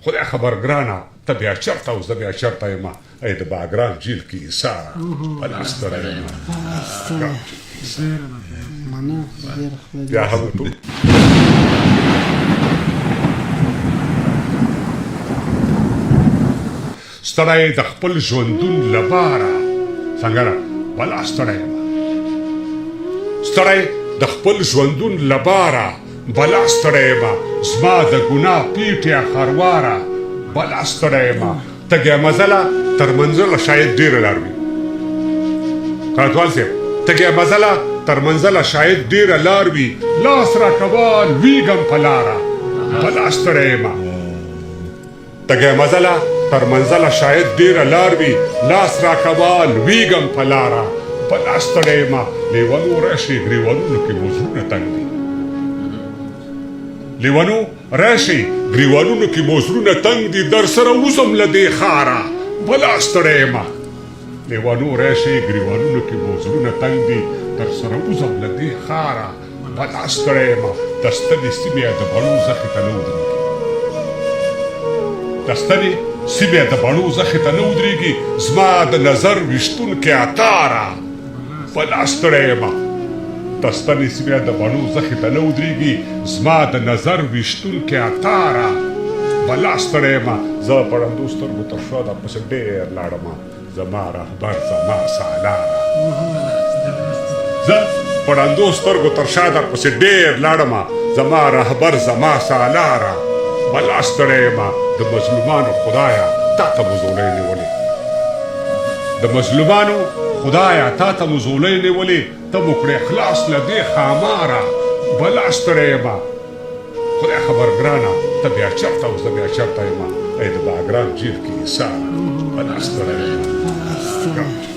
خدای خبر ګرانه ته بیا چېرته او زه بیا چېرته یم ای د باګرام جیل کې ایساره بلا ستړی یم بیا هم ټول ستړی د خپل ژوندون له باره څنګه ده بلا ستړی یم ستړی د خپل ژوندون له باره بلا ستړی یم زما د ګناه پیټې خرواره بلا ستړی یم تږې مزله تر منزله شاید ډېره لار وي قراتوال صاحب تږې مزله تر منزله شاید ډېره لار وي لاس راکوه لویږم په لاره بلا ستړی یم تږې مزله تر منزله شاید ډېره لار وي لاس راکوه لویږم په لاره بلا ستړی یم لیونو راشي ګریوانونو کې مو زړونه تنګ دي لیونو راشي ګریوانونو کې مو زړونه تنګ دي در سره وځم له دې ښاره بلا ستړی یم لیونو راشي ګریوانونو کې مو زړونه تنګ دي در سره وځم له دې ښاره بلا ستړی یم د ستنې سیمې د بڼو زخې ته نه ودرېږي د ستنې سیمې د بڼو زخې ته نه ودرېږي زما د نظر ویشتونکې عطاره بلا ستړی یم د ستنې سیمې د بڼو زخې ته نه ودرېږي زما د نظر ویشتونکې عطاره بلا ستړی یم زه په ړندو سترګو تر شا درپسې ډېر لاړم زما رهبر زما سالاره زه په ړندو سترګو تر شا درپسې ډېر لاړم زما رهبر زما سالاره بلا ستړی یم د مظلومانو خدایه تا ته مو زولۍ نیولې د مظلومانو خدایه تا ته مو زولۍ نیولې ته مو کړې خلاص له دې ښاماره بلا ستړی یم خدای خبر ګرانه ته بیا چېرته او زه بیا چېرته یم ای د باګرام جیل کې ایساره بلا ستړی یم